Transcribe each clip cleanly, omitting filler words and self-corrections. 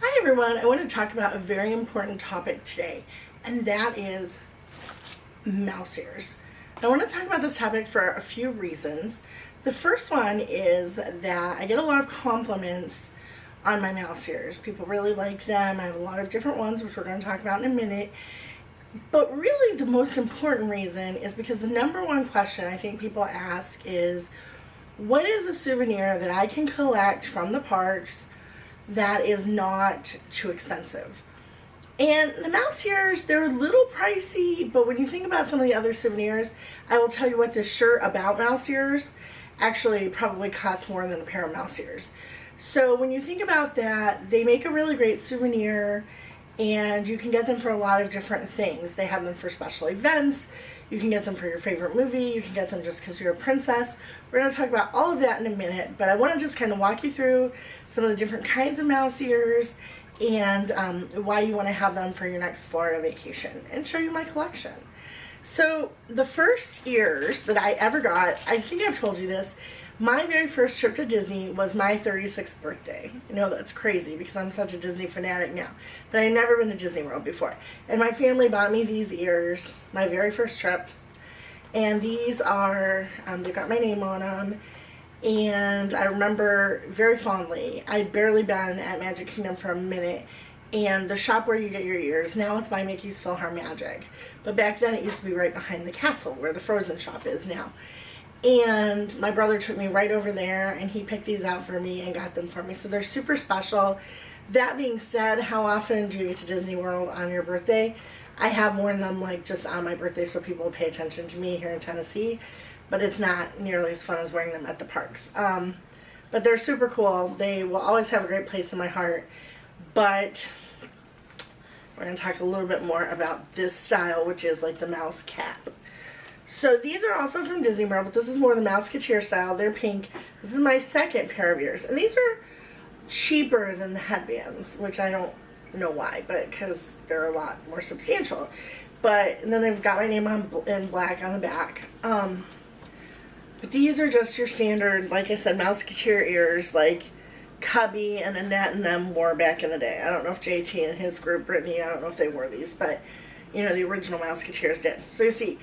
Hi everyone, I want to talk about a very important topic today, and that is mouse ears. I want to talk about this topic for a few reasons. The first one is that I get a lot of compliments on my mouse ears. People really like them. I have a lot of different ones, which we're going to talk about in a minute. But really the most important reason is because the number one question I think people ask is, what is a souvenir that I can collect from the parks that is not too expensive? And the mouse ears, they're a little pricey, but when you think about some of the other souvenirs, I will tell you what, this shirt about mouse ears actually probably costs more than a pair of mouse ears. So when you think about that, they make a really great souvenir, and you can get them for a lot of different things. They have them for special events. You can get them for your favorite movie. You can get them just because you're a princess. We're going to talk about all of that in a minute, but I want to just kind of walk you through some of the different kinds of mouse ears and why you want to have them for your next Florida vacation, and show you my collection. So the first ears that I ever got, I think I've told you this, my very first trip to Disney was my 36th birthday. I know that's crazy because I'm such a Disney fanatic now, but I'd never been to Disney World before. And my family bought me these ears, my very first trip. And these are, they've got my name on them. And I remember very fondly, I'd barely been at Magic Kingdom for a minute, and the shop where you get your ears, now it's by Mickey's PhilharMagic. But back then it used to be right behind the castle where the Frozen shop is now. And my brother took me right over there, and he picked these out for me and got them for me. So they're super special. That being said, how often do you get to Disney World on your birthday? I have worn them like just on my birthday so people will pay attention to me here in Tennessee, but it's not nearly as fun as wearing them at the parks. But they're super cool. They will always have a great place in my heart. But we're going to talk a little bit more about this style, which is like the mouse cap. So these are also from Disney World, but this is more the Mouseketeer style. They're pink. This is my second pair of ears. And these are cheaper than the headbands, which I don't know why, but because they're a lot more substantial. And then they've got my name in black on the back. But these are just your standard, like I said, Mouseketeer ears, like Cubby and Annette and them wore back in the day. I don't know if JT and his group, Brittany, I don't know if they wore these, but you know, the original Mouseketeers did. So you see,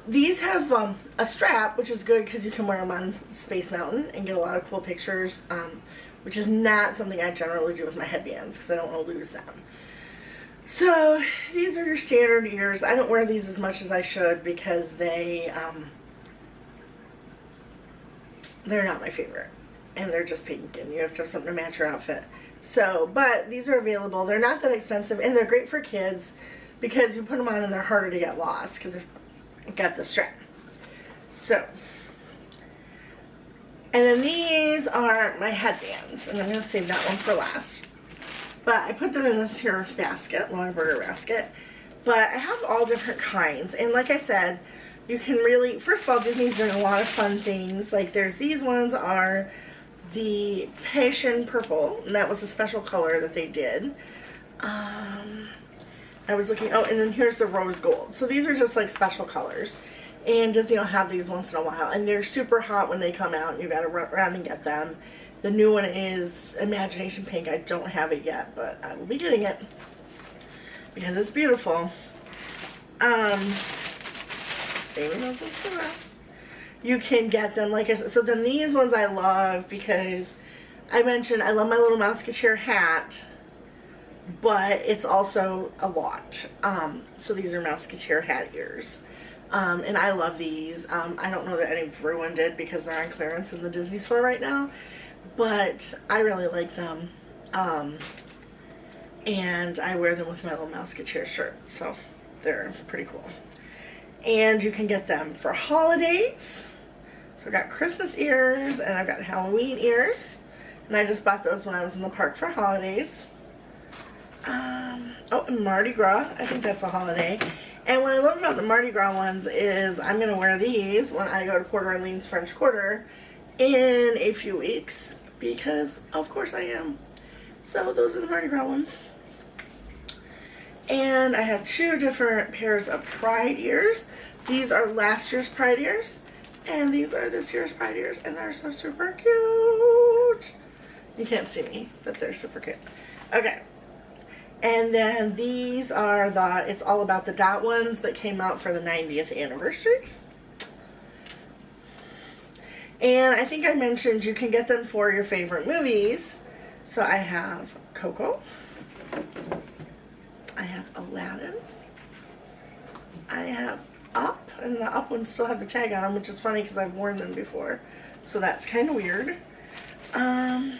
these have a strap, which is good because you can wear them on Space Mountain and get a lot of cool pictures, which is not something I generally do with my headbands because I don't want to lose them. So these are your standard ears. I don't wear these as much as I should because they're not my favorite, and they're just pink, and you have to have something to match your outfit. So, but these are available. They're not that expensive, and they're great for kids because you put them on and they're harder to get lost because I've got the strap. So, and then these are my headbands, and I'm going to save that one for last. But I put them in this here basket, Longaberger basket. But I have all different kinds, and like I said, you can really, first of all, Disney's doing a lot of fun things. Like there's these ones are the Passion Purple, and that was a special color that they did. I was looking, oh, and then here's the Rose Gold. So these are just like special colors. And Disney will have these once in a while. And they're super hot when they come out. You've got to run around and get them. The new one is Imagination Pink. I don't have it yet, but I will be getting it because it's beautiful. Saving those ones for last. You can get them, like I said. So then these ones I love because I mentioned I love my little Mouseketeer hat, but it's also a lot. So these are Mouseketeer hat ears. And I love these. I don't know that everyone did because they're on clearance in the Disney store right now, but I really like them. And I wear them with my little Mouseketeer shirt, so they're pretty cool. And you can get them for holidays. So I've got Christmas ears and I've got Halloween ears, and I just bought those when I was in the park for holidays. Oh, and Mardi Gras, I think that's a holiday. And what I love about the Mardi Gras ones is I'm going to wear these when I go to Port Orleans French Quarter in a few weeks because of course I am. So those are the Mardi Gras ones. And I have two different pairs of Pride ears. These are last year's Pride ears, and these are this year's Pride ears, and they're so super cute. You can't see me, but they're super cute. Okay. And then these are the It's All About the Dot ones that came out for the 90th anniversary. And I think I mentioned you can get them for your favorite movies. So I have Coco. I have Aladdin. I have Up, and the Up ones still have the tag on them, which is funny because I've worn them before. So that's kind of weird. I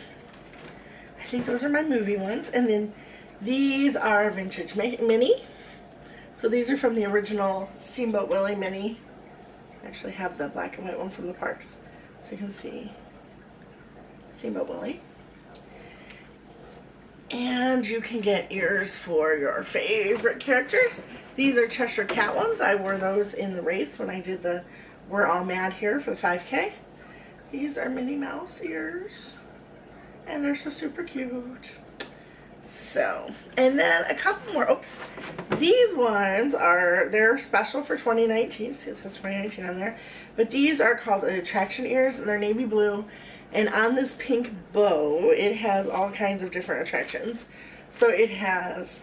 think those are my movie ones. And then these are vintage mini. So these are from the original Steamboat Willie mini. I actually have the black and white one from the parks. So you can see Steamboat Willie. And you can get ears for your favorite characters. These are Cheshire Cat ones. I wore those in the race when I did the We're All Mad Here for the 5K. These are Minnie Mouse ears. And they're so super cute. So, and then a couple more. Oops. These ones they're special for 2019. See, it says 2019 on there. But these are called attraction ears, and they're navy blue. And on this pink bow, it has all kinds of different attractions. So it has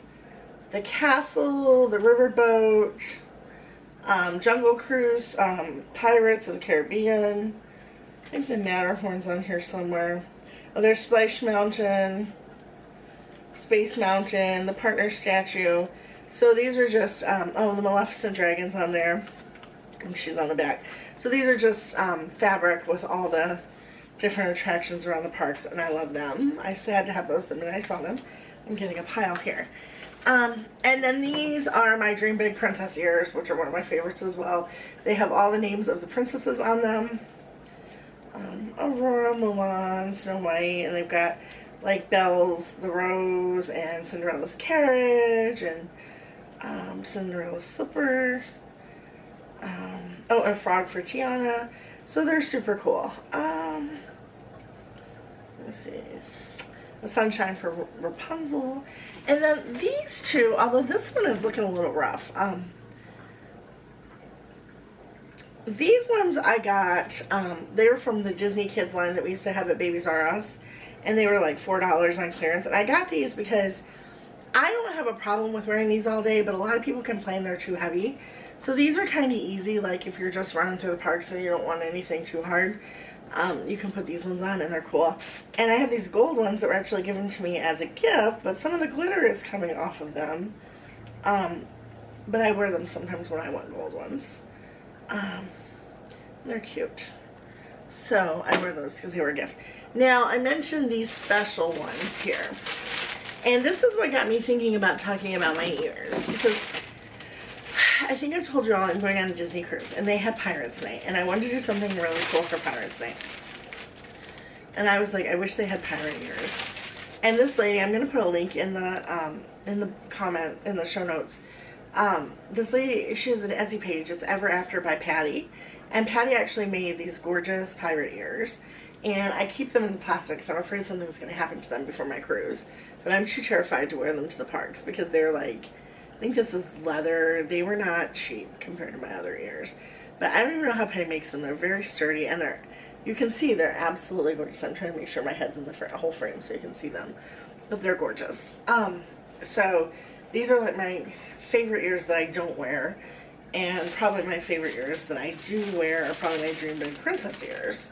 the castle, the riverboat, Jungle Cruise, Pirates of the Caribbean. I think the Matterhorn's on here somewhere. Oh, there's Splash Mountain, Space Mountain, the Partner Statue. So these are just, oh, the Maleficent Dragon's on there. And she's on the back. So these are just fabric with all the different attractions around the parks, and I love them. I had to have those the minute I saw them. I'm getting a pile here. And then these are my Dream Big Princess ears, which are one of my favorites as well. They have all the names of the princesses on them. Aurora, Mulan, Snow White, and they've got like Belle's The Rose and Cinderella's Carriage and Cinderella's Slipper. Oh, and a frog for Tiana. So they're super cool. Let's see. The Sunshine for Rapunzel. And then these two, although this one is looking a little rough. These ones I got, they were from the Disney Kids line that we used to have at Babies R Us. And they were like $4 on clearance. And I got these because I don't have a problem with wearing these all day, but a lot of people complain they're too heavy. So these are kind of easy, like if you're just running through the parks and you don't want anything too hard. You can put these ones on and they're cool. And I have these gold ones that were actually given to me as a gift, but some of the glitter is coming off of them. But I wear them sometimes when I want gold ones. They're cute. So I wear those because they were a gift. Now I mentioned these special ones here. And this is what got me thinking about talking about my ears. Because I think I've told you all I'm going on a Disney cruise, and they had Pirates Night, and I wanted to do something really cool for Pirates Night. And I was like, I wish they had pirate ears. And this lady, I'm gonna put a link in the comment in the show notes. This lady, she has an Etsy page. It's Ever After by Patty, and Patty actually made these gorgeous pirate ears. And I keep them in plastic because I'm afraid something's gonna happen to them before my cruise. But I'm too terrified to wear them to the parks because they're like, I think this is leather. They were not cheap compared to my other ears. But I don't even know how Patty makes them. They're very sturdy, and you can see they're absolutely gorgeous. I'm trying to make sure my head's in the whole frame so you can see them. But they're gorgeous. So these are like my favorite ears that I don't wear. And probably my favorite ears that I do wear are probably my Dream Big Princess ears.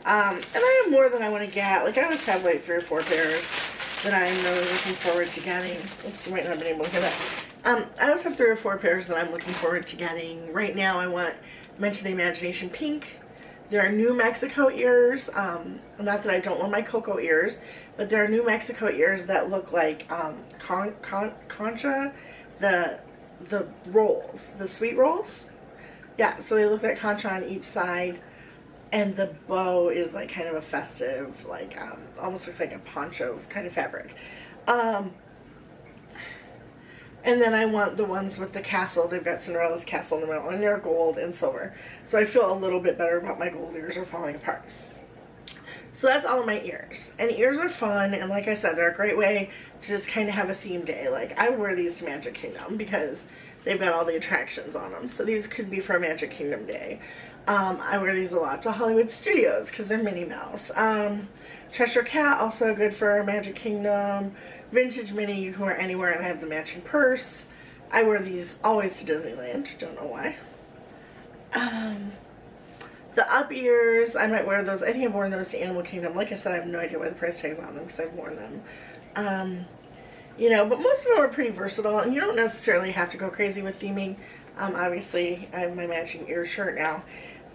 And I have more than I want to get. Like I always have like 3 or 4 pairs that I'm really looking forward to getting. Oops, you might not have been able to hear that. I always have 3 or 4 pairs that I'm looking forward to getting. Right now I want Mention the Imagination Pink. There are New Mexico ears. Not that I don't want my Coco ears, but there are New Mexico ears that look like concha, the rolls, the sweet rolls. Yeah, so they look like concha on each side. And the bow is like kind of a festive, like almost looks like a poncho kind of fabric. And then I want the ones with the castle. They've got Cinderella's castle in the middle, and they're gold and silver. So I feel a little bit better about my gold ears are falling apart. So that's all of my ears. And ears are fun, and like I said, they're a great way to just kind of have a theme day. Like I wear these to Magic Kingdom because they've got all the attractions on them. So these could be for a Magic Kingdom day. I wear these a lot to Hollywood Studios because they're Minnie Mouse. Cheshire Cat, also good for Magic Kingdom. Vintage Mini, you can wear anywhere, and I have the matching purse. I wear these always to Disneyland, don't know why. The up ears, I might wear those. I think I've worn those to Animal Kingdom. Like I said, I have no idea why the price tag's on them because I've worn them. You know, but most of them are pretty versatile, and you don't necessarily have to go crazy with theming. Obviously, I have my matching ear shirt now.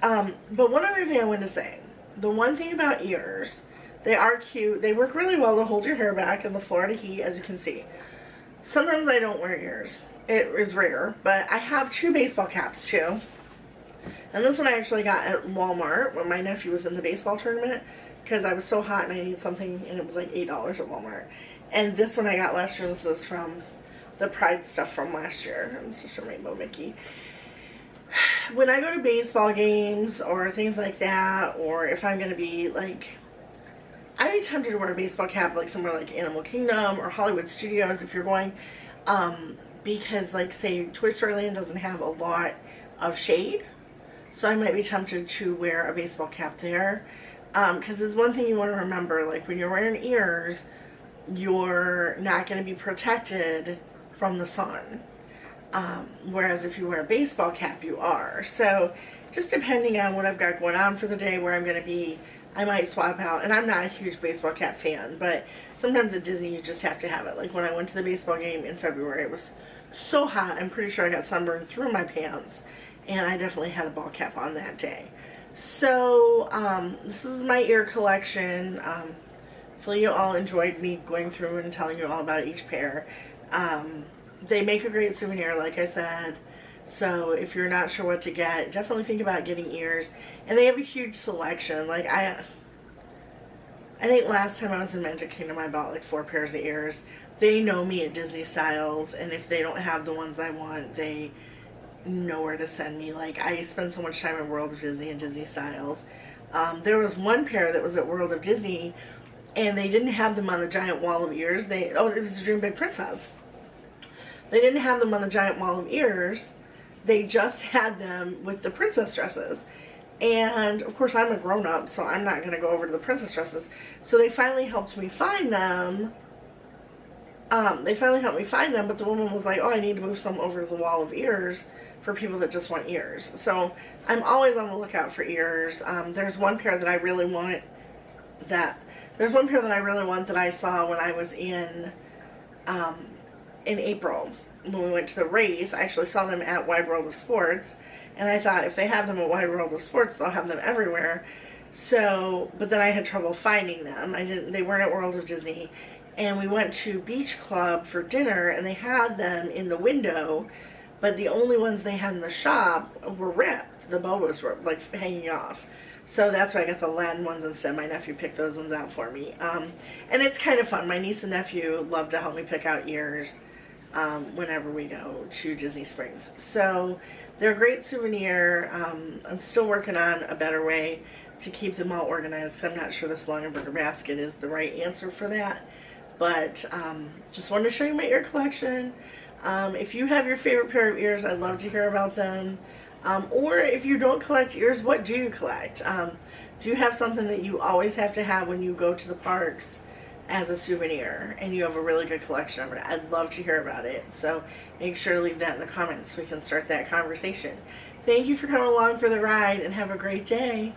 But one other thing I wanted to say. The one thing about ears, they are cute. They work really well to hold your hair back in the Florida heat, as you can see. Sometimes I don't wear ears. It is rare, but I have 2 baseball caps too. And this one I actually got at Walmart when my nephew was in the baseball tournament because I was so hot and I needed something, and it was like $8 at Walmart. And this one I got last year. This is from the Pride stuff from last year. It's just a Rainbow Mickey. When I go to baseball games or things like that, or if I'm going to be like, I'd be tempted to wear a baseball cap like somewhere like Animal Kingdom or Hollywood Studios if you're going, because like say Toy Story Land doesn't have a lot of shade, so I might be tempted to wear a baseball cap there, because there's one thing you want to remember, like when you're wearing ears, you're not going to be protected from the sun, whereas if you wear a baseball cap you are. So just depending on what I've got going on for the day, where I'm going to be, I might swap out. And I'm not a huge baseball cap fan, but sometimes at Disney you just have to have it. Like when I went to the baseball game in February, it was so hot, I'm pretty sure I got sunburned through my pants, and I definitely had a ball cap on that day. So this is my ear collection. Hopefully you all enjoyed me going through and telling you all about each pair. They make a great souvenir, like I said. So if you're not sure what to get, definitely think about getting ears. And they have a huge selection. Like I think last time I was in Magic Kingdom I bought like 4 pairs of ears. They know me at Disney Styles, and if they don't have the ones I want, they know where to send me. Like I spend so much time at World of Disney and Disney Styles. There was one pair that was at World of Disney, and they didn't have them on the giant wall of ears. It was Dream Big Princess. They didn't have them on the giant wall of ears. They just had them with the princess dresses. And of course I'm a grown-up, so I'm not going to go over to the princess dresses. So they finally helped me find them. But the woman was like, oh, I need to move some over to the wall of ears for people that just want ears. So I'm always on the lookout for ears. There's one pair that I really want that I saw when I was in April. When we went to the race, I actually saw them at Wide World of Sports, and I thought if they have them at Wide World of Sports, they'll have them everywhere. So, but then I had trouble finding them. They weren't at World of Disney. And we went to Beach Club for dinner, and they had them in the window, but the only ones they had in the shop were ripped. The boas were like hanging off. So that's why I got the Latin ones instead. My nephew picked those ones out for me. And it's kind of fun. My niece and nephew love to help me pick out ears whenever we go to Disney Springs. So they're a great souvenir. I'm still working on a better way to keep them all organized. I'm not sure this Longaberger basket is the right answer for that. But just wanted to show you my ear collection. If you have your favorite pair of ears, I'd love to hear about them. Or if you don't collect ears, what do you collect? Do you have something that you always have to have when you go to the parks as a souvenir, and you have a really good collection of it? I'd love to hear about it. So make sure to leave that in the comments so we can start that conversation. Thank you for coming along for the ride, and have a great day.